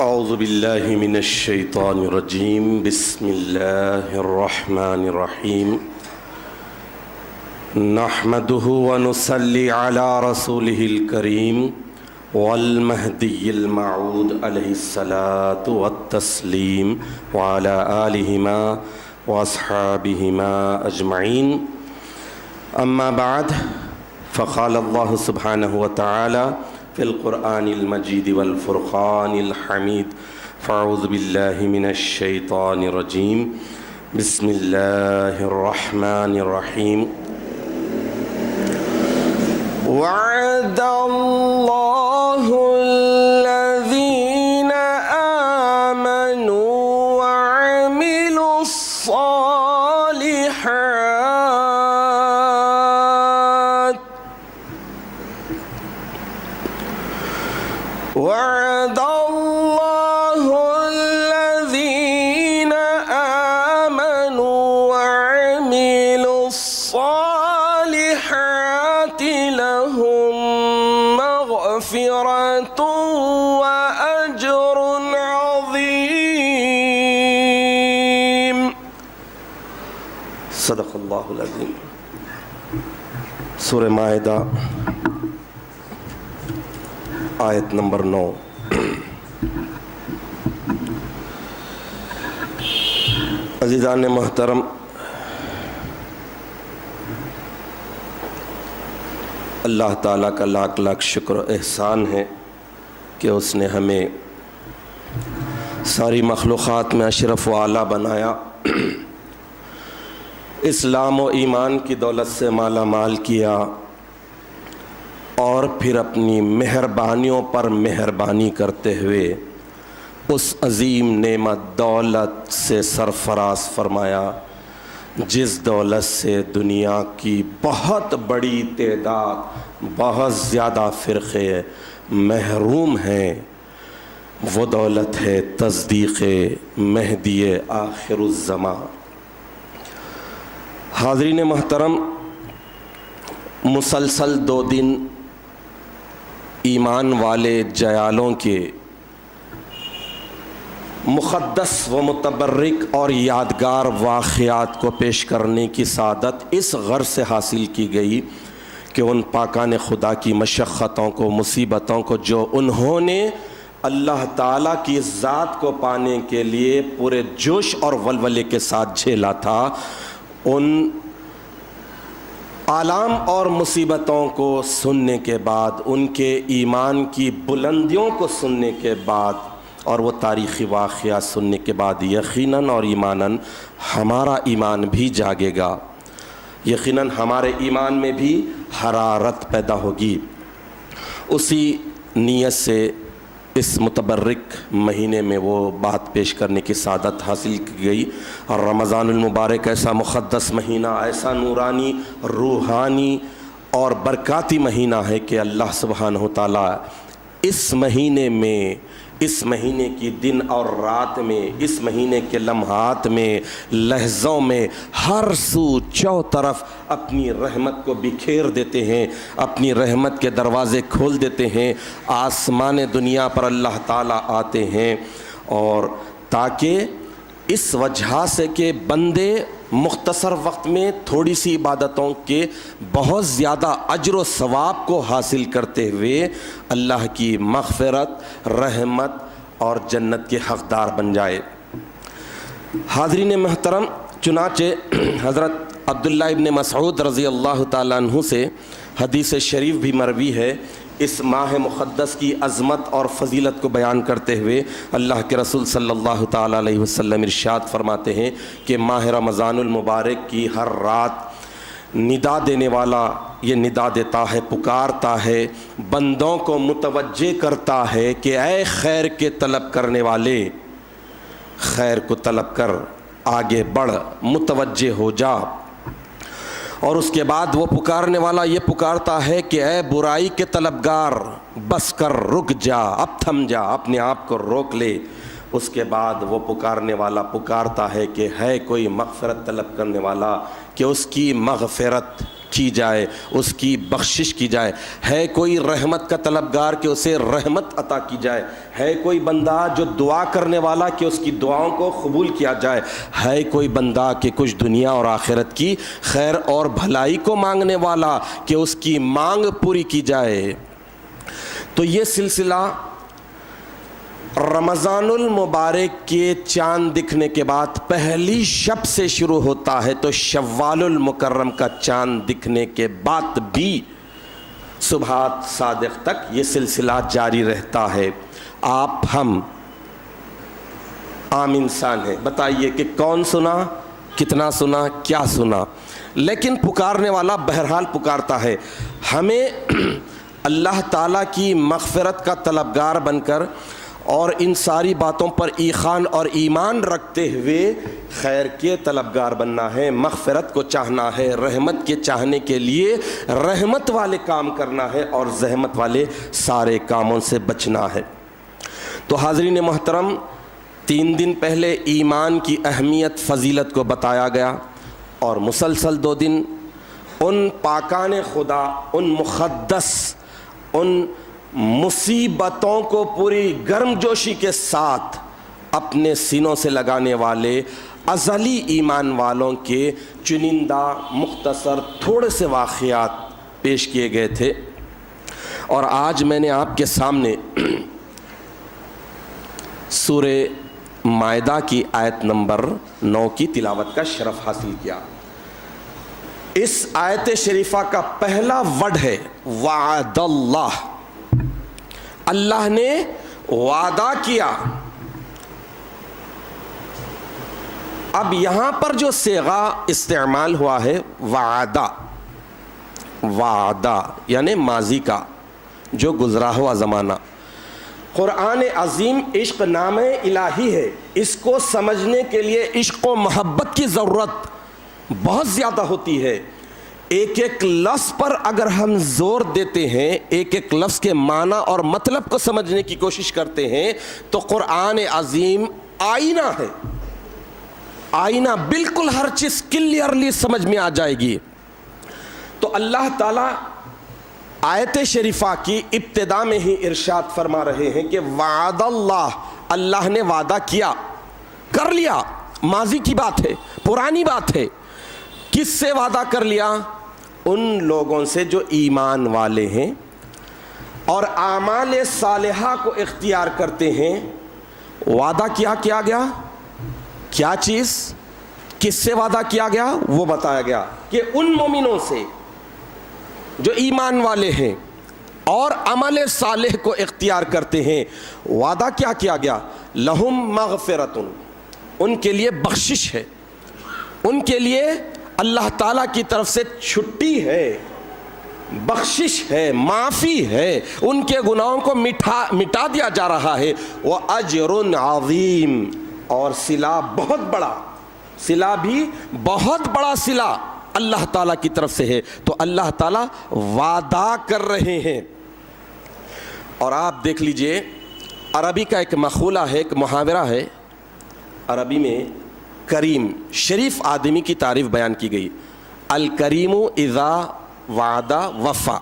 اعوذ باللہ من الشیطان الرجیم بسم اللہ الرحمن الرحیم نحمده ونصلی علی رسولہ الکریم والمہدی الموعود علیہ الصلاة والتسلیم وعلی آلہما واصحابہما اجمعین اما بعد فقال اللہ سبحانہ وتعالی فی القرآن المجید والفرقان الحمید فاعوذ باللہ من الشیطان الرجیم بسم اللہ الرحمن الرحیم وعد اللہ الذین آمنوا وعملوا الصالحات وعد اللہ الذین آمنوا وعملوا الصالحات لهم مغفرۃ وأجر عظیم۔ صدق اللہ العظیم۔ سورہ مائدہ آیت نمبر 9۔ عزیزان محترم، اللہ تعالیٰ کا لاکھ لاکھ شکر و احسان ہے کہ اس نے ہمیں ساری مخلوقات میں اشرف و اعلیٰ بنایا، اسلام و ایمان کی دولت سے مالا مال کیا، اور پھر اپنی مہربانیوں پر مہربانی کرتے ہوئے اس عظیم نعمت دولت سے سرفراز فرمایا جس دولت سے دنیا کی بہت بڑی تعداد، بہت زیادہ فرقے محروم ہیں۔ وہ دولت ہے تصدیق مہدی آخر الزمان۔ حاضرین محترم، مسلسل 2 دن ایمان والے جیالوں کے مقدس و متبرک اور یادگار واقعات کو پیش کرنے کی سعادت اس غرض سے حاصل کی گئی کہ ان پاکان خدا کی مشقتوں کو، مصیبتوں کو جو انہوں نے اللہ تعالیٰ کی ذات کو پانے کے لیے پورے جوش اور ولولے کے ساتھ جھیلا تھا، ان آلام اور مصیبتوں کو سننے کے بعد، ان کے ایمان کی بلندیوں کو سننے کے بعد اور وہ تاریخی واقعہ سننے کے بعد یقیناً اور ایماناً ہمارا ایمان بھی جاگے گا، یقیناً ہمارے ایمان میں بھی حرارت پیدا ہوگی۔ اسی نیت سے اس متبرک مہینے میں وہ بات پیش کرنے کی سعادت حاصل کی گئی۔ اور رمضان المبارک ایسا مقدس مہینہ، ایسا نورانی، روحانی اور برکاتی مہینہ ہے کہ اللہ سبحانہ وتعالی اس مہینے میں، اس مہینے کی دن اور رات میں، اس مہینے کے لمحات میں، لحظوں میں ہر سو چوطرف اپنی رحمت کو بکھیر دیتے ہیں، اپنی رحمت کے دروازے کھول دیتے ہیں، آسمان دنیا پر اللہ تعالیٰ آتے ہیں، اور تاکہ اس وجہ سے کہ بندے مختصر وقت میں تھوڑی سی عبادتوں کے بہت زیادہ اجر و ثواب کو حاصل کرتے ہوئے اللہ کی مغفرت، رحمت اور جنت کے حقدار بن جائے۔ حاضرین محترم، چنانچہ حضرت عبداللہ ابن مسعود رضی اللہ تعالیٰ عنہ سے حدیث شریف بھی مروی ہے۔ اس ماہ مقدس کی عظمت اور فضیلت کو بیان کرتے ہوئے اللہ کے رسول صلی اللہ تعالیٰ علیہ وسلم ارشاد فرماتے ہیں کہ ماہ رمضان المبارک کی ہر رات ندا دینے والا یہ ندا دیتا ہے، پکارتا ہے، بندوں کو متوجہ کرتا ہے کہ اے خیر کے طلب کرنے والے، خیر کو طلب کر، آگے بڑھ، متوجہ ہو جا۔ اور اس کے بعد وہ پکارنے والا یہ پکارتا ہے کہ اے برائی کے طلبگار، بس کر، رک جا، اب تھم جا، اپنے آپ کو روک لے۔ اس کے بعد وہ پکارنے والا پکارتا ہے کہ ہے کوئی مغفرت طلب کرنے والا کہ اس کی مغفرت کی جائے, اس کی بخشش کی جائے. ہے کوئی رحمت کا طلبگار کہ اسے رحمت عطا کی جائے. ہے کوئی بندہ جو دعا کرنے والا کہ اس کی دعاؤں کو قبول کیا جائے. ہے کوئی بندہ کہ کچھ دنیا اور آخرت کی خیر اور بھلائی کو مانگنے والا کہ اس کی مانگ پوری کی جائے. تو یہ سلسلہ رمضان المبارک کے چاند دکھنے کے بعد پہلی شب سے شروع ہوتا ہے, تو شوال المکرم کا چاند دکھنے کے بعد بھی صبحات صادق تک یہ سلسلہ جاری رہتا ہے. آپ ہم عام انسان ہیں, بتائیے کہ کون سنا, کتنا سنا, کیا سنا, لیکن پکارنے والا بہرحال پکارتا ہے. ہمیں اللہ تعالیٰ کی مغفرت کا طلبگار بن کر اور ان ساری باتوں پر ایقان اور ایمان رکھتے ہوئے خیر کے طلبگار بننا ہے, مغفرت کو چاہنا ہے, رحمت کے چاہنے کے لیے رحمت والے کام کرنا ہے اور زحمت والے سارے کاموں سے بچنا ہے. تو حاضرین محترم, 3 دن پہلے ایمان کی اہمیت فضیلت کو بتایا گیا, اور مسلسل 2 دن ان پاکان خدا, ان مقدس, ان مصیبتوں کو پوری گرم جوشی کے ساتھ اپنے سینوں سے لگانے والے ازلی ایمان والوں کے چنندہ مختصر تھوڑے سے واقعات پیش کیے گئے تھے. اور آج میں نے آپ کے سامنے سورہ مائدہ کی آیت نمبر 9 کی تلاوت کا شرف حاصل کیا. اس آیت شریفہ کا پہلا ورڈ ہے وعد اللہ. اللہ نے وعدہ کیا. اب یہاں پر جو صیغہ استعمال ہوا ہے وعدہ, وعدہ یعنی ماضی کا جو گزرا ہوا زمانہ. قرآن عظیم عشق نام الہی ہے, اس کو سمجھنے کے لیے عشق و محبت کی ضرورت بہت زیادہ ہوتی ہے. ایک ایک لفظ پر اگر ہم زور دیتے ہیں, ایک ایک لفظ کے معنی اور مطلب کو سمجھنے کی کوشش کرتے ہیں, تو قرآن عظیم آئینہ ہے. آئینہ, بالکل ہر چیز کلیئرلی سمجھ میں آ جائے گی. تو اللہ تعالیٰ آیت شریفہ کی ابتدا میں ہی ارشاد فرما رہے ہیں کہ وعد اللہ, اللہ نے وعدہ کیا, کر لیا. ماضی کی بات ہے, پرانی بات ہے. کس سے وعدہ کر لیا؟ ان لوگوں سے جو ایمان والے ہیں اور اعمال صالحہ کو اختیار کرتے ہیں. وعدہ کیا گیا, کیا چیز, کس سے وعدہ کیا گیا وہ بتایا گیا کہ ان مومنوں سے جو ایمان والے ہیں اور عمل صالح کو اختیار کرتے ہیں. وعدہ کیا گیا؟ لہم مغفرتن, ان کے لیے بخشش ہے, ان کے لیے اللہ تعالیٰ کی طرف سے چھٹی ہے, بخشش ہے, معافی ہے, ان کے گناہوں کو مٹا دیا جا رہا ہے. وَأَجْرٌ عَظِيمٌ, اور صلہ بہت بڑا, صلہ بھی بہت بڑا صلہ اللہ تعالیٰ کی طرف سے ہے. تو اللہ تعالیٰ وعدہ کر رہے ہیں. اور آپ دیکھ لیجئے, عربی کا ایک مقولہ ہے, ایک محاورہ ہے عربی میں, کریم شریف آدمی کی تعریف بیان کی گئی. الکریم اذا وعد وفا.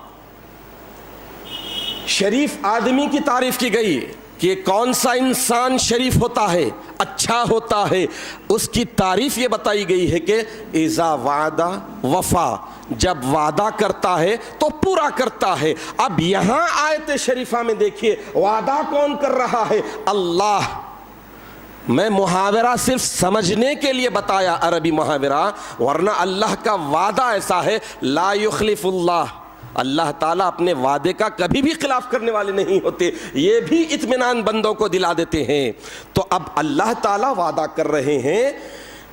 شریف آدمی کی تعریف کی گئی کہ کون سا انسان شریف ہوتا ہے, اچھا ہوتا ہے. اس کی تعریف یہ بتائی گئی ہے کہ اذا وعد وفا, جب وعدہ کرتا ہے تو پورا کرتا ہے. اب یہاں آیت شریفہ میں دیکھیے وعدہ کون کر رہا ہے؟ اللہ. میں محاورہ صرف سمجھنے کے لیے بتایا, عربی محاورہ, ورنہ اللہ کا وعدہ ایسا ہے لا یخلف اللہ, اللہ تعالیٰ اپنے وعدے کا کبھی بھی خلاف کرنے والے نہیں ہوتے. یہ بھی اطمینان بندوں کو دلا دیتے ہیں. تو اب اللہ تعالیٰ وعدہ کر رہے ہیں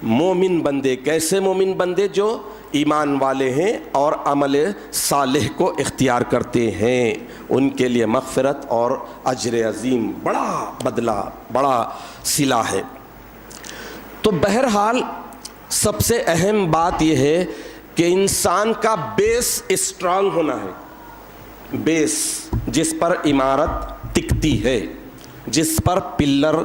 مومن بندے. کیسے مومن بندے؟ جو ایمان والے ہیں اور عمل صالح کو اختیار کرتے ہیں, ان کے لیے مغفرت اور اجر عظیم, بڑا بدلہ, بڑا صلہ ہے. تو بہرحال سب سے اہم بات یہ ہے کہ انسان کا بیس اسٹرانگ ہونا ہے, بیس جس پر عمارت ٹکتی ہے. جس پر پلر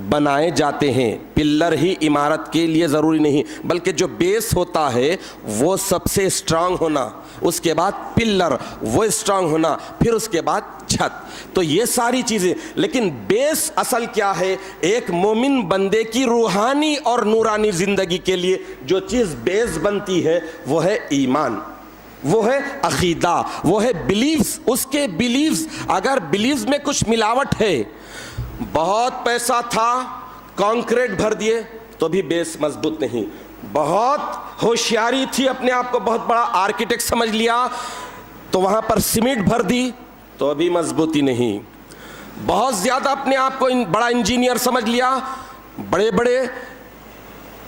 بنائے جاتے ہیں. پلر ہی عمارت کے لیے ضروری نہیں بلکہ جو بیس ہوتا ہے وہ سب سے اسٹرانگ ہونا, اس کے بعد پلر وہ اسٹرانگ ہونا, پھر اس کے بعد چھت. تو یہ ساری چیزیں, لیکن بیس اصل کیا ہے؟ ایک مومن بندے کی روحانی اور نورانی زندگی کے لیے جو چیز بیس بنتی ہے وہ ہے ایمان, وہ ہے عقیدہ, وہ ہے بلیفز. اس کے بلیفز, اگر بلیفز میں کچھ ملاوٹ ہے, بہت پیسہ تھا کانکریٹ بھر دیے تو بھی بیس مضبوط نہیں, بہت ہوشیاری تھی اپنے آپ کو بہت بڑا آرکیٹیکٹ سمجھ لیا تو وہاں پر سیمنٹ بھر دی تو بھی مضبوطی نہیں, بہت زیادہ اپنے آپ کو بڑا انجینئر سمجھ لیا, بڑے بڑے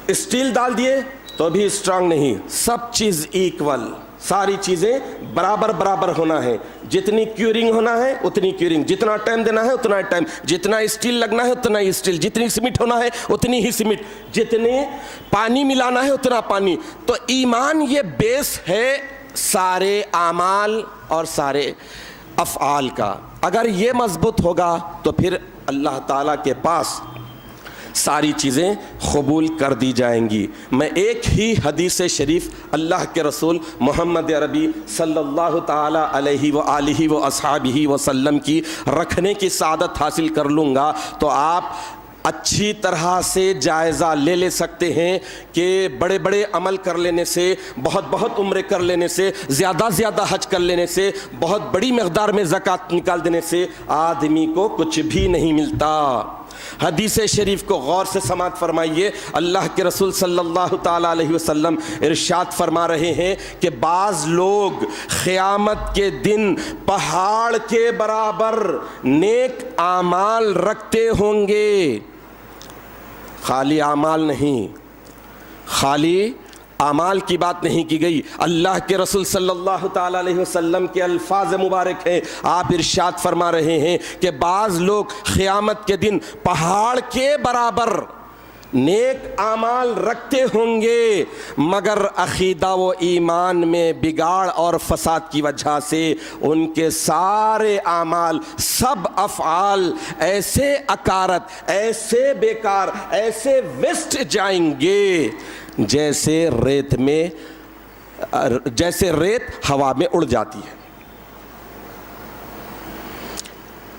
اسٹیل ڈال دیے تو بھی اسٹرانگ نہیں. سب چیز ایکول, ساری چیزیں برابر برابر ہونا ہے. جتنی کیورنگ ہونا ہے اتنی کیورنگ, جتنا ٹائم دینا ہے اتنا ٹائم, جتنا اسٹیل لگنا ہے اتنا ہی اسٹیل, جتنی سیمنٹ ہونا ہے اتنی ہی سیمنٹ, جتنے پانی ملانا ہے اتنا پانی. تو ایمان یہ بیس ہے سارے اعمال اور سارے افعال کا. اگر یہ مضبوط ہوگا تو پھر اللہ تعالیٰ کے پاس ساری چیزیں قبول کر دی جائیں گی. میں ایک ہی حدیث شریف اللہ کے رسول محمد عربی صلی اللہ تعالی علیہ وآلہ واصحابہ وسلم کی رکھنے کی سعادت حاصل کر لوں گا تو آپ اچھی طرح سے جائزہ لے سکتے ہیں کہ بڑے بڑے عمل کر لینے سے, بہت بہت عمرے کر لینے سے, زیادہ زیادہ حج کر لینے سے, بہت بڑی مقدار میں زکوٰۃ نکال دینے سے آدمی کو کچھ بھی نہیں ملتا. حدیث شریف کو غور سے سماعت فرمائیے. اللہ کے رسول صلی اللہ تعالی علیہ وسلم ارشاد فرما رہے ہیں کہ بعض لوگ قیامت کے دن پہاڑ کے برابر نیک اعمال رکھتے ہوں گے. خالی اعمال نہیں, خالی اعمال کی بات نہیں کی گئی. اللہ کے رسول صلی اللہ تعالی علیہ وسلم کے الفاظ مبارک ہیں. آپ ارشاد فرما رہے ہیں کہ بعض لوگ قیامت کے دن پہاڑ کے برابر نیک اعمال رکھتے ہوں گے مگر عقیدہ و ایمان میں بگاڑ اور فساد کی وجہ سے ان کے سارے اعمال, سب افعال ایسے اکارت, ایسے بیکار, ایسے ویسٹ جائیں گے جیسے ریت ہوا میں اڑ جاتی ہے.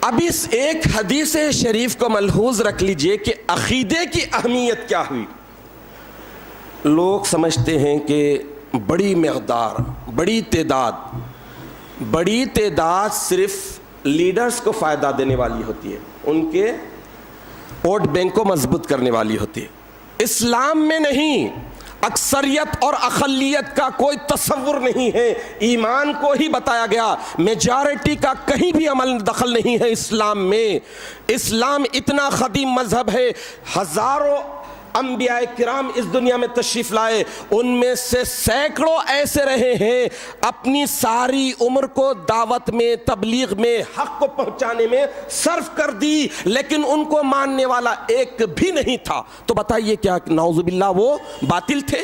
اب اس ایک حدیث شریف کو ملحوظ رکھ لیجئے کہ عقیدے کی اہمیت کیا ہوئی. لوگ سمجھتے ہیں کہ بڑی مقدار, بڑی تعداد صرف لیڈرز کو فائدہ دینے والی ہوتی ہے, ان کے ووٹ بینک کو مضبوط کرنے والی ہوتی ہے. اسلام میں نہیں, اکثریت اور اقلیت کا کوئی تصور نہیں ہے. ایمان کو ہی بتایا گیا, میجارٹی کا کہیں بھی عمل دخل نہیں ہے اسلام میں. اسلام اتنا قدیم مذہب ہے, ہزاروں انبیاء کرام اس دنیا میں تشریف لائے, ان میں سے سینکڑوں ایسے رہے ہیں اپنی ساری عمر کو دعوت میں, تبلیغ میں, حق کو پہنچانے میں صرف کر دی, لیکن ان کو ماننے والا ایک بھی نہیں تھا. تو بتائیے کیا نعوذ باللہ وہ باطل تھے,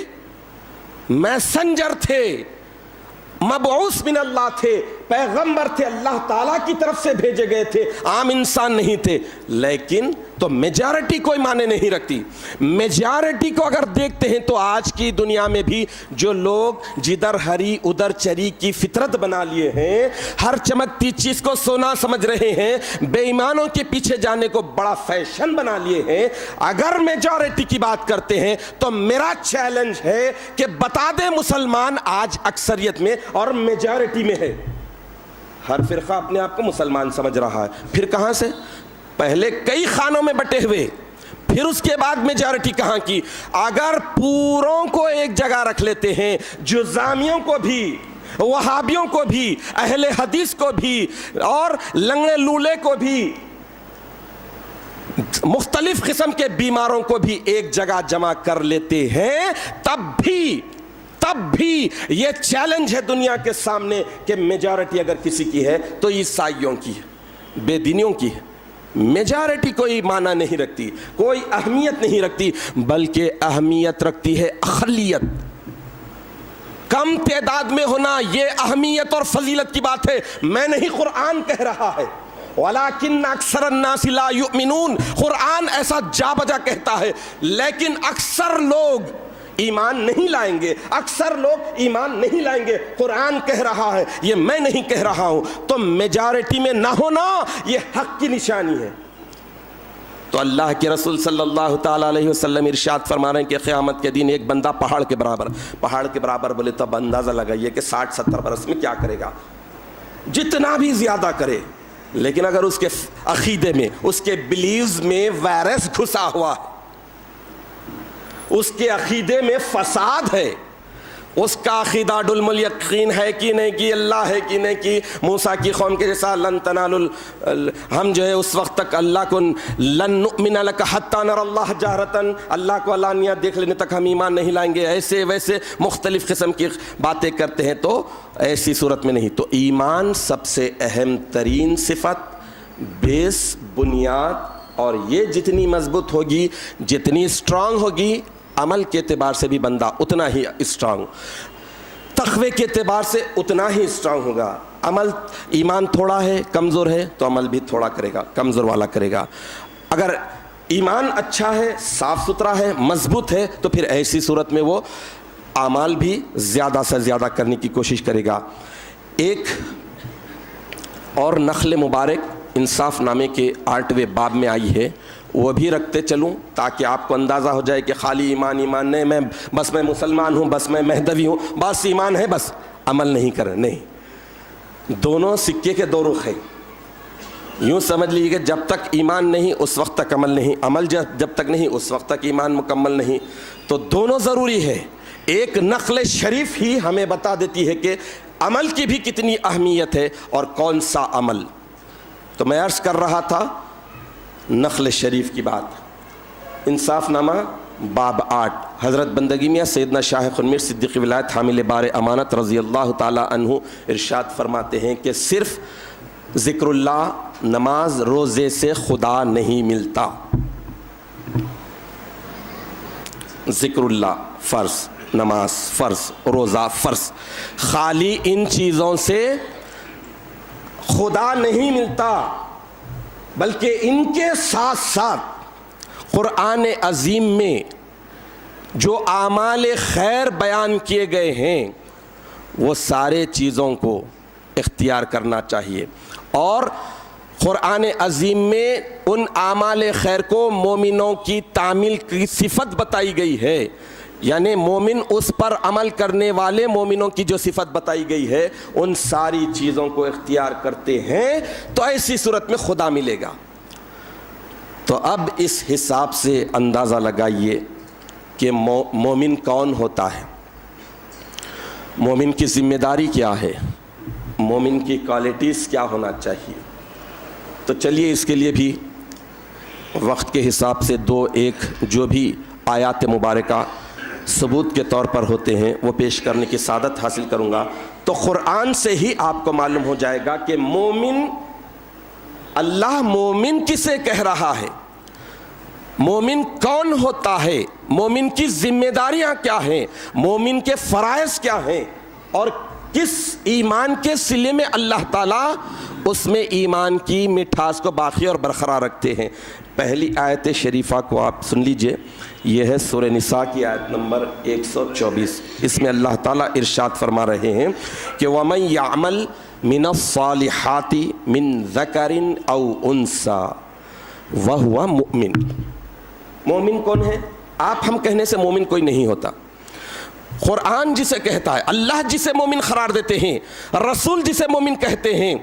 میسنجر تھے, مبعوث من اللہ تھے, پیغمبر تھے, اللہ تعالیٰ کی طرف سے بھیجے گئے تھے, عام انسان نہیں تھے. لیکن تو میجارٹی کوئی معنی نہیں رکھتی. میجارٹی کو اگر دیکھتے ہیں تو آج کی دنیا میں بھی جو لوگ جدھر ہری ادھر چری کی فطرت بنا لیے ہیں, ہر چمکتی چیز کو سونا سمجھ رہے ہیں, بے ایمانوں کے پیچھے جانے کو بڑا فیشن بنا لیے ہیں, اگر میجارٹی کی بات کرتے ہیں تو میرا چیلنج ہے کہ بتا دیں مسلمان آج اکثریت میں اور میجارٹی میں ہے. ہر فرقہ اپنے آپ کو مسلمان سمجھ رہا ہے. پھر کہاں سے؟ پہلے کئی خانوں میں بٹے ہوئے, پھر اس کے بعد میجارٹی کہاں کی. اگر پوروں کو ایک جگہ رکھ لیتے ہیں, جزامیوں کو بھی, وہابیوں کو بھی, اہل حدیث کو بھی اور لنگڑے لولے کو بھی, مختلف قسم کے بیماروں کو بھی ایک جگہ جمع کر لیتے ہیں, تب بھی یہ چیلنج ہے دنیا کے سامنے کہ میجارٹی اگر کسی کی ہے تو عیسائیوں کی ہے, بے دینیوں کی ہے. میجارٹی کوئی معنی نہیں رکھتی, کوئی اہمیت نہیں رکھتی, بلکہ اہمیت رکھتی ہے اقلیت. کم تعداد میں ہونا یہ اہمیت اور فضیلت کی بات ہے. میں نہیں, قرآن کہہ رہا ہے, وَلَٰكِنَّ أَكْثَرَ النَّاسِ لَا يُؤْمِنُونَ، قرآن ایسا جا بجا کہتا ہے لیکن اکثر لوگ ایمان نہیں لائیں گے، اکثر لوگ ایمان نہیں لائیں گے۔ قرآن کہہ رہا ہے، یہ میں نہیں کہہ رہا ہوں، تو میجارٹی میں نہ ہونا یہ حق کی نشانی ہے۔ تو اللہ کے رسول صلی اللہ تعالیٰ علیہ وسلم ارشاد فرما رہے ہیں کہ قیامت کے دن ایک بندہ پہاڑ کے برابر بولے تو اب اندازہ لگائیے کہ 60-70 برس میں کیا کرے گا، جتنا بھی زیادہ کرے، لیکن اگر اس کے عقیدے میں، اس کے بلیوز میں وائرس گھسا ہوا ہے، اس کے عقیدے میں فساد ہے، اس کا عقیدہ ڈلم الیقین ہے کہ نہیں کہ اللہ ہے کہ نہیں کہ موسیٰ کی قوم کے جیسا لن تنالوا ہم جو ہے اس وقت تک اللہ کو لن نؤمن لک حتی نری اللہ جہرتاً، اللہ کو علانیہ دیکھ لینے تک ہم ایمان نہیں لائیں گے، ایسے ویسے مختلف قسم کی باتیں کرتے ہیں، تو ایسی صورت میں نہیں۔ تو ایمان سب سے اہم ترین صفت، بیس، بنیاد، اور یہ جتنی مضبوط ہوگی، جتنی اسٹرانگ ہوگی، عمل کے اعتبار سے بھی بندہ اتنا ہی اسٹرانگ، تقوی کے اعتبار سے اتنا ہی اسٹرانگ ہوگا۔ عمل، ایمان تھوڑا ہے، کمزور ہے، تو عمل بھی تھوڑا کرے گا، کمزور والا کرے گا۔ اگر ایمان اچھا ہے، صاف ستھرا ہے، مضبوط ہے، تو پھر ایسی صورت میں وہ اعمال بھی زیادہ سے زیادہ کرنے کی کوشش کرے گا۔ ایک اور نقل مبارک انصاف نامے کے 8ویں باب میں آئی ہے، وہ بھی رکھتے چلوں تاکہ آپ کو اندازہ ہو جائے کہ خالی ایمان نہیں، میں مسلمان ہوں، بس میں مہدوی ہوں، بس ایمان ہے، بس عمل نہیں کریں، نہیں، دونوں سکے کے دو رخ ہیں۔ یوں سمجھ لیجیے کہ جب تک ایمان نہیں اس وقت تک عمل نہیں، عمل جب تک نہیں اس وقت تک ایمان مکمل نہیں، تو دونوں ضروری ہے۔ ایک نقل شریف ہی ہمیں بتا دیتی ہے کہ عمل کی بھی کتنی اہمیت ہے اور کون سا عمل۔ تو میں عرض کر رہا تھا نقل شریف کی بات، انصاف نامہ باب 8، حضرت بندگی میاں سیدنا شاہ خنمیر صدیقی ولایت حامل بار امانت رضی اللہ تعالیٰ عنہ ارشاد فرماتے ہیں کہ صرف ذکر اللہ، نماز، روزے سے خدا نہیں ملتا۔ ذکر اللہ فرض، نماز فرض، روزہ فرض، خالی ان چیزوں سے خدا نہیں ملتا، بلکہ ان کے ساتھ ساتھ قرآن عظیم میں جو اعمال خیر بیان کیے گئے ہیں وہ سارے چیزوں کو اختیار کرنا چاہیے۔ اور قرآن عظیم میں ان اعمال خیر کو مومنوں کی تعمیل کی صفت بتائی گئی ہے، یعنی مومن اس پر عمل کرنے والے مومنوں کی جو صفت بتائی گئی ہے ان ساری چیزوں کو اختیار کرتے ہیں، تو ایسی صورت میں خدا ملے گا۔ تو اب اس حساب سے اندازہ لگائیے کہ مومن کون ہوتا ہے، مومن کی ذمہ داری کیا ہے، مومن کی کوالٹیز کیا ہونا چاہیے۔ تو چلیے اس کے لیے بھی وقت کے حساب سے دو ایک جو بھی آیات مبارکہ ثبوت کے طور پر ہوتے ہیں وہ پیش کرنے کی سعادت حاصل کروں گا۔ تو قرآن سے ہی آپ کو معلوم ہو جائے گا کہ مومن، اللہ مومن کسے کہہ رہا ہے، مومن کون ہوتا ہے، مومن کی ذمہ داریاں کیا ہیں، مومن کے فرائض کیا ہیں، اور کس ایمان کے صلے میں اللہ تعالیٰ اس میں ایمان کی مٹھاس کو باقی اور برقرار رکھتے ہیں۔ پہلی آیت شریفہ کو آپ سن لیجئے، یہ ہے سورہ نساء کی آیت نمبر 124۔ اس میں اللہ تعالیٰ ارشاد فرما رہے ہیں کہ وَمَن يَعْمَلْ مِنَ الصَّالِحَاتِ مِن ذَكَرٍ أَوْ أُنثَىٰ وَهُوَ مُؤْمِنٌ۔ مومن کون ہے؟ آپ ہم کہنے سے مومن کوئی نہیں ہوتا، قرآن جسے کہتا ہے، اللہ جسے مومن قرار دیتے ہیں، رسول جسے مومن کہتے ہیں،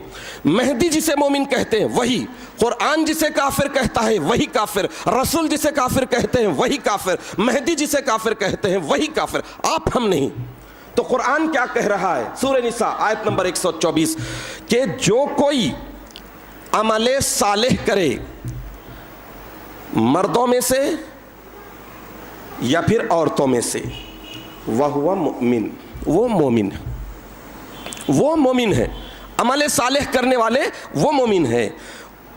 مہدی جسے مومن کہتے ہیں وہی، قرآن جسے کافر کہتا ہے وہی کافر، رسول جسے کافر کہتے ہیں وہی کافر، مہدی جسے کافر کہتے ہیں وہی کافر، آپ ہم نہیں۔ تو قرآن کیا کہہ رہا ہے؟ سورہ نساء آیت نمبر 124 کہ جو کوئی عمل صالح کرے مردوں میں سے یا پھر عورتوں میں سے، وَهُوَ مُؤْمِن، وہ مومن ہے، وہ مومن ہے، عمل صالح کرنے والے وہ مومن ہے۔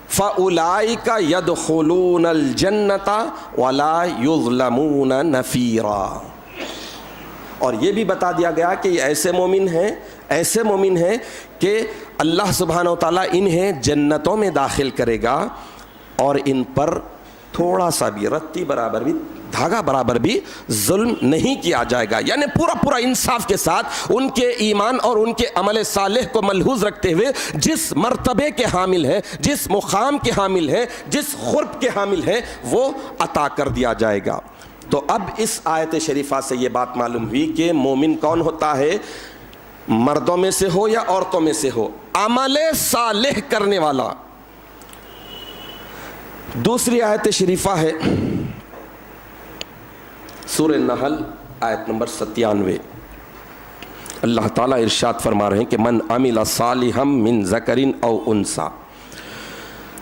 فَأُولَئِكَ يَدْخُلُونَ الْجَنَّةَ وَلَا يُظْلَمُونَ نَفِيرًا۔ اور یہ بھی بتا دیا گیا کہ یہ ایسے مومن ہیں ایسے مومن ہیں کہ اللہ سبحانہ و تعالیٰ انہیں جنتوں میں داخل کرے گا اور ان پر تھوڑا سا بھی رتی برابر بھی دھاگا برابر بھی ظلم نہیں کیا جائے گا. یعنی پورا انصاف کے ساتھ ان کے ایمان اور ان کے عمل صالح کو ملحوظ رکھتے ہوئے جس مرتبے کے حامل ہے, جس مقام کے حامل ہے, جس قرب کے حامل ہے, وہ عطا کر دیا جائے گا. تو اب اس آیت شریفہ سے یہ بات معلوم ہوئی کہ مومن کون ہوتا ہے, مردوں میں سے ہو یا عورتوں میں سے ہو, عمل صالح کرنے والا. دوسری آیت شریفہ ہے سورہ نحل آیت نمبر 97. اللہ تعالیٰ ارشاد فرما رہے ہیں کہ من عمل صالحا من ذکر او انثی,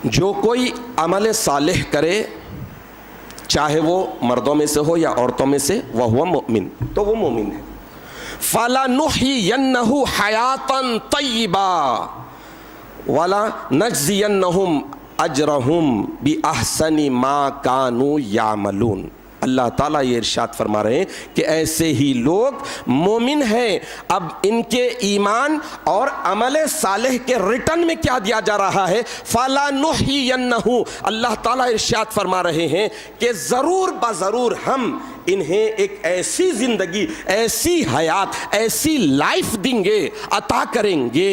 جو کوئی عمل صالح کرے چاہے وہ مردوں میں سے ہو یا عورتوں میں سے, وہو مؤمن, تو وہ مومن ہے. فَلَنُحْيِيَنَّهُ حَيَاةً طَيِّبَةً وَلَنَجْزِيَنَّهُمْ أَجْرَهُمْ بِأَحْسَنِ مَا كَانُوا يَعْمَلُونَ. اللہ تعالیٰ یہ ارشاد فرما رہے ہیں کہ ایسے ہی لوگ مومن ہیں. اب ان کے ایمان اور عمل صالح کے ریٹرن میں کیا دیا جا رہا ہے؟ فَلَنُحْيِيَنَّهُ. اللہ تعالیٰ ارشاد فرما رہے ہیں کہ ضرور بضرور ہم انہیں ایک ایسی زندگی, ایسی حیات, ایسی لائف دیں گے, عطا کریں گے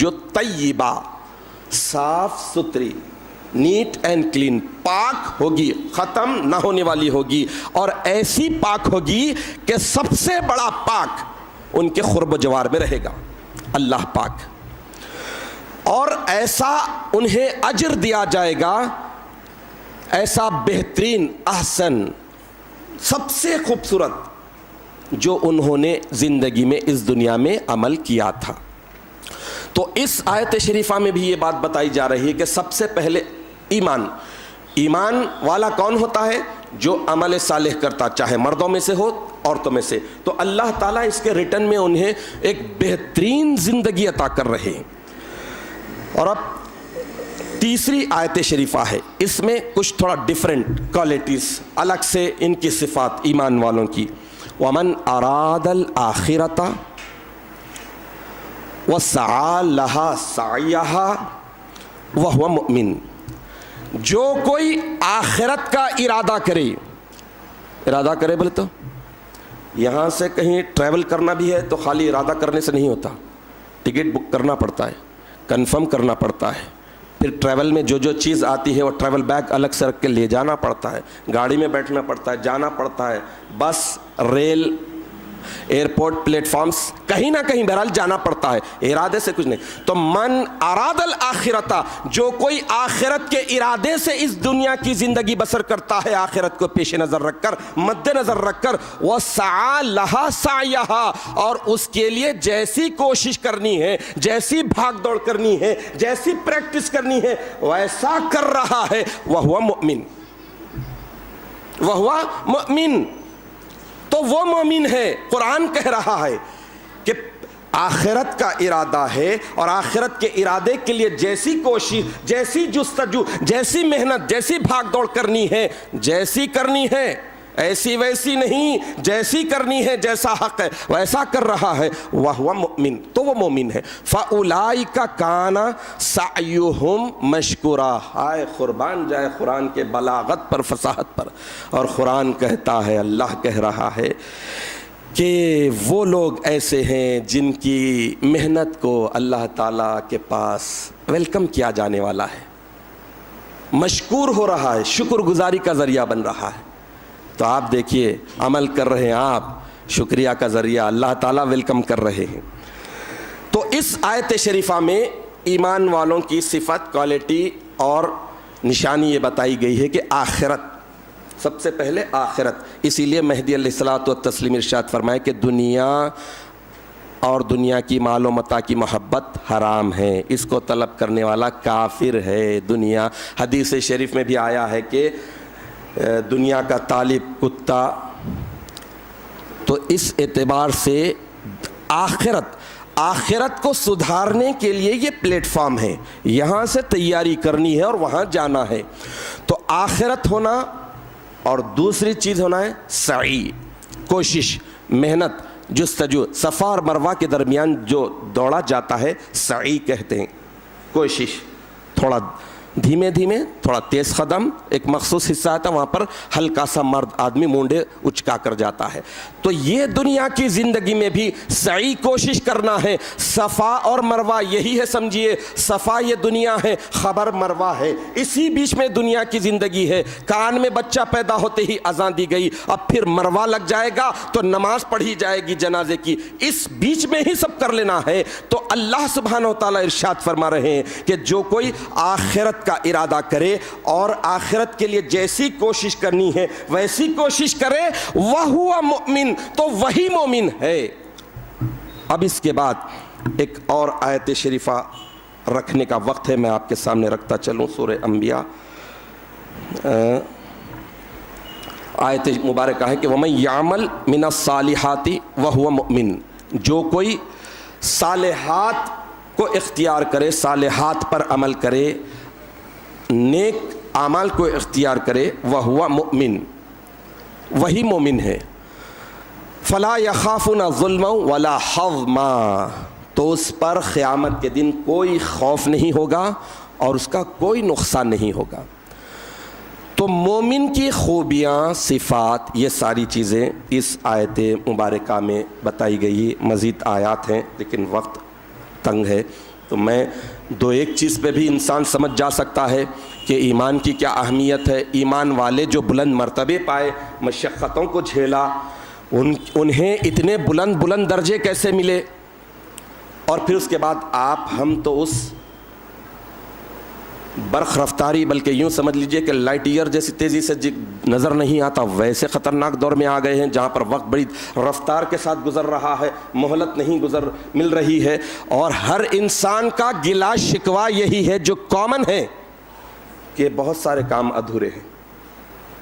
جو طیبہ, صاف ستھری, نیٹ اینڈ کلین, پاک ہوگی, ختم نہ ہونے والی ہوگی, اور ایسی پاک ہوگی کہ سب سے بڑا پاک ان کے قرب و جوار میں رہے گا, اللہ پاک. اور ایسا انہیں اجر دیا جائے گا, ایسا بہترین, احسن, سب سے خوبصورت جو انہوں نے زندگی میں اس دنیا میں عمل کیا تھا. تو اس آیت شریفہ میں بھی یہ بات بتائی جا رہی ہے کہ سب سے پہلے ایمان والا کون ہوتا ہے؟ جو عمل صالح کرتا, چاہے مردوں میں سے ہو عورتوں میں سے. تو اللہ تعالیٰ اس کے ریٹرن میں انہیں ایک بہترین زندگی عطا کر رہے ہیں. اور اب تیسری آیت شریفہ ہے, اس میں کچھ تھوڑا ڈیفرنٹ کوالٹیز, الگ سے ان کی صفات ایمان والوں کی. وَمَنْ أَرَادَ الْآخِرَةَ وَسَعَى لَهَا سَعْيَهَا وَهُوَ مُؤْمِنٌ. جو کوئی آخرت کا ارادہ کرے بولے تو یہاں سے کہیں ٹریول کرنا بھی ہے تو خالی ارادہ کرنے سے نہیں ہوتا, ٹکٹ بک کرنا پڑتا ہے, کنفرم کرنا پڑتا ہے, پھر ٹریول میں جو چیز آتی ہے وہ ٹریول بیگ الگ سے رکھ کے لے جانا پڑتا ہے, گاڑی میں بیٹھنا پڑتا ہے, جانا پڑتا ہے, بس, ریل, ایئرپورٹ, پلیٹ فارمز, کہیں نہ کہیں بہرحال جانا پڑتا ہے, ارادے سے کچھ نہیں. تو من اراد الاخرۃ, جو کوئی آخرت کے ارادے سے اس دنیا کی زندگی بسر کرتا ہے, آخرت کو پیش نظر رکھ کر, مد نظر رکھ کر, وسعى لها سعيها, اور اس کے لیے جیسی کوشش کرنی ہے, جیسی بھاگ دوڑ کرنی ہے, جیسی پریکٹس کرنی ہے, ویسا کر رہا ہے, وہو مؤمن, وہو مؤمن, تو وہ مومن ہے. قرآن کہہ رہا ہے کہ آخرت کا ارادہ ہے اور آخرت کے ارادے کے لیے جیسی کوشش, جیسی جستجو, جیسی محنت, جیسی بھاگ دوڑ کرنی ہے, جیسی کرنی ہے, ایسی ویسی نہیں, جیسی کرنی ہے, جیسا حق ہے ویسا کر رہا ہے, وَهُوَ مُؤْمِن, تو وہ مومن ہے. فَأُولَئِكَ كَانَ سَعْيُهُمْ مَشْكُورًا. ہائے قربان جائے قرآن کے بلاغت پر, فصاحت پر. اور قرآن کہتا ہے, اللہ کہہ رہا ہے کہ وہ لوگ ایسے ہیں جن کی محنت کو اللہ تعالیٰ کے پاس ویلکم کیا جانے والا ہے, مشکور ہو رہا ہے, شکر گزاری کا ذریعہ بن رہا ہے. تو آپ دیکھیے, عمل کر رہے ہیں آپ, شکریہ کا ذریعہ اللہ تعالیٰ ویلکم کر رہے ہیں. تو اس آیت شریفہ میں ایمان والوں کی صفت, کوالٹی اور نشانی یہ بتائی گئی ہے کہ آخرت, سب سے پہلے آخرت. اسی لیے مہدی علیہ الصلوۃ والتسلیم ارشاد فرمائے کہ دنیا اور دنیا کی مال و متاع کی محبت حرام ہے, اس کو طلب کرنے والا کافر ہے. دنیا, حدیث شریف میں بھی آیا ہے کہ دنیا کا طالب کتا. تو اس اعتبار سے آخرت کو سدھارنے کے لیے یہ پلیٹ فارم ہے, یہاں سے تیاری کرنی ہے اور وہاں جانا ہے. تو آخرت ہونا اور دوسری چیز ہونا ہے سعی, کوشش, محنت, جستجو، صفا اور مروہ کے درمیان جو دوڑا جاتا ہے سعی کہتے ہیں، کوشش، تھوڑا دھیمے دھیمے، تھوڑا تیز قدم، ایک مخصوص حصہ آتا ہے وہاں پر ہلکا سا مرد آدمی مونڈے اچکا کر جاتا ہے۔ تو یہ دنیا کی زندگی میں بھی سعی کوشش کرنا ہے، صفا اور مروہ یہی ہے، سمجھیے صفا یہ دنیا ہے، خبر مروہ ہے، اسی بیچ میں دنیا کی زندگی ہے۔ کان میں بچہ پیدا ہوتے ہی اذان دی گئی، اب پھر مروہ لگ جائے گا تو نماز پڑھی جائے گی جنازے کی، اس بیچ میں ہی سب کر لینا ہے۔ تو اللہ سبحانہ و تعالیٰ ارشاد فرما رہے ہیں کہ جو کوئی آخرت کا ارادہ کرے اور آخرت کے لیے جیسی کوشش کرنی ہے ویسی کوشش کرے، وَهُوَ مُؤْمِن، تو وہی مومن ہے۔ اب اس کے بعد ایک اور آیت شریفہ رکھنے کا وقت ہے، میں آپ کے سامنے رکھتا چلوں، سورہ انبیاء آیت مبارکہ ہے کہ وَمَن يَعْمَلْ مِنَ الصَّالِحَاتِ وَهُوَ مُؤْمِن، جو کوئی صالحات کو اختیار کرے، صالحات پر عمل کرے، نیک اعمال کو اختیار کرے، وَهُوَ مُؤْمِن، وہی مومن ہے۔ فَلَا يَخَافُونَ ظُلْمًا وَلَا حَظْمًا، تو اس پر قیامت کے دن کوئی خوف نہیں ہوگا اور اس کا کوئی نقصان نہیں ہوگا۔ تو مومن کی خوبیاں، صفات، یہ ساری چیزیں اس آیت مبارکہ میں بتائی گئی۔ مزید آیات ہیں لیکن وقت تنگ ہے، تو میں دو ایک چیز پہ بھی انسان سمجھ جا سکتا ہے کہ ایمان کی کیا اہمیت ہے۔ ایمان والے جو بلند مرتبے پائے، مشقتوں کو جھیلا، انہیں اتنے بلند درجے کیسے ملے، اور پھر اس کے بعد آپ ہم تو اس برق رفتاری، بلکہ یوں سمجھ لیجئے کہ لائٹ ایئر جیسی تیزی سے نظر نہیں آتا، ویسے خطرناک دور میں آ گئے ہیں جہاں پر وقت بڑی رفتار کے ساتھ گزر رہا ہے، مہلت نہیں مل رہی ہے، اور ہر انسان کا گلا شکوہ یہی ہے جو کامن ہے کہ بہت سارے کام ادھورے ہیں۔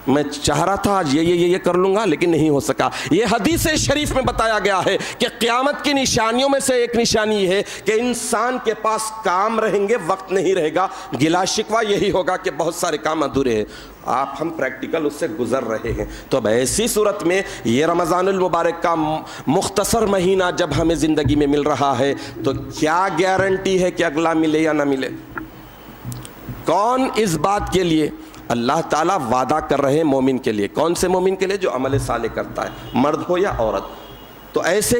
میں چاہ رہا تھا آج یہ کر لوں گا لیکن نہیں ہو سکا۔ یہ حدیث شریف میں بتایا گیا ہے کہ قیامت کی نشانیوں میں سے ایک نشانی یہ ہے کہ انسان کے پاس کام رہیں گے، وقت نہیں رہے گا، گلا شکوہ یہی ہوگا کہ بہت سارے کام ادھورے ہیں۔ آپ ہم پریکٹیکل اس سے گزر رہے ہیں۔ تو اب ایسی صورت میں یہ رمضان المبارک کا مختصر مہینہ جب ہمیں زندگی میں مل رہا ہے تو کیا گارنٹی ہے کہ اگلا ملے یا نہ ملے؟ کون اس بات کے لیے؟ اللہ تعالیٰ وعدہ کر رہے ہیں مومن کے لیے۔ کون سے مومن کے لیے؟ جو عمل صالح کرتا ہے، مرد ہو یا عورت۔ تو ایسے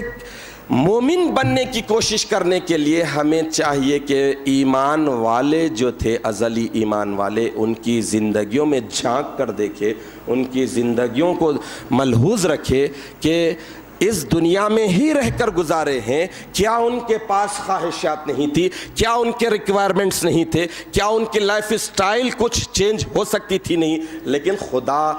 مومن بننے کی کوشش کرنے کے لیے ہمیں چاہیے کہ ایمان والے جو تھے، ازلی ایمان والے، ان کی زندگیوں میں جھانک کر دیکھے، ان کی زندگیوں کو ملحوظ رکھے کہ اس دنیا میں ہی رہ کر گزارے ہیں، کیا ان کے پاس خواہشات نہیں تھی، کیا ان کے ریکوائرمنٹس نہیں تھے، کیا ان کی لائف سٹائل کچھ چینج ہو سکتی تھی؟ نہیں، لیکن خدا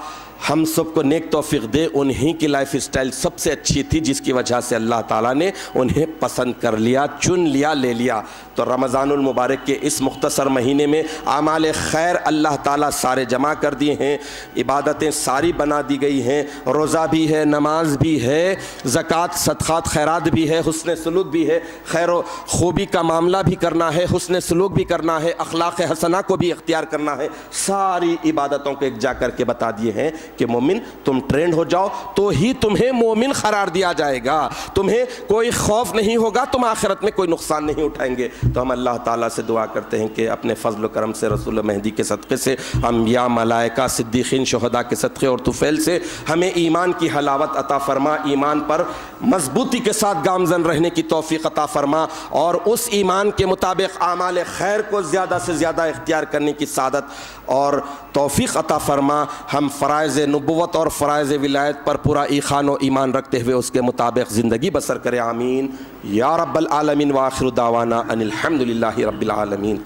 ہم سب کو نیک توفیق دے، انہی کی لائف سٹائل سب سے اچھی تھی جس کی وجہ سے اللہ تعالیٰ نے انہیں پسند کر لیا، چن لیا، لے لیا۔ تو رمضان المبارک کے اس مختصر مہینے میں اعمال خیر اللہ تعالیٰ سارے جمع کر دیے ہیں، عبادتیں ساری بنا دی گئی ہیں، روزہ بھی ہے، نماز بھی ہے، زکوٰۃ، صدقات، خیرات بھی ہے، حسن سلوک بھی ہے، خیر و خوبی کا معاملہ بھی کرنا ہے، حسن سلوک بھی کرنا ہے، اخلاق حسنہ کو بھی اختیار کرنا ہے، ساری عبادتوں کو ایک جا کر کے بتا دیے ہیں کہ مومن تم ٹرینڈ ہو جاؤ تو ہی تمہیں مومن قرار دیا جائے گا، تمہیں کوئی خوف نہیں ہوگا، تم آخرت میں کوئی نقصان نہیں اٹھائیں گے۔ تو ہم اللہ تعالیٰ سے دعا کرتے ہیں کہ اپنے فضل و کرم سے، رسول مہدی کے صدقے سے، انبیاء، ملائکہ، صدیقین، شہداء کے صدقے اور طفیل سے ہمیں ایمان کی حلاوت عطا فرما، ایمان پر مضبوطی کے ساتھ گامزن رہنے کی توفیق عطا فرما، اور اس ایمان کے مطابق اعمال خیر کو زیادہ سے زیادہ اختیار کرنے کی سعادت اور توفیق عطا فرما۔ ہم فرائض نبوت اور فرائض ولایت پر پورا ایقان و ایمان رکھتے ہوئے اس کے مطابق زندگی بسر کرے، آمین یا رب العالمین۔ وآخر دعوانا ان الحمد للہ رب العالمین۔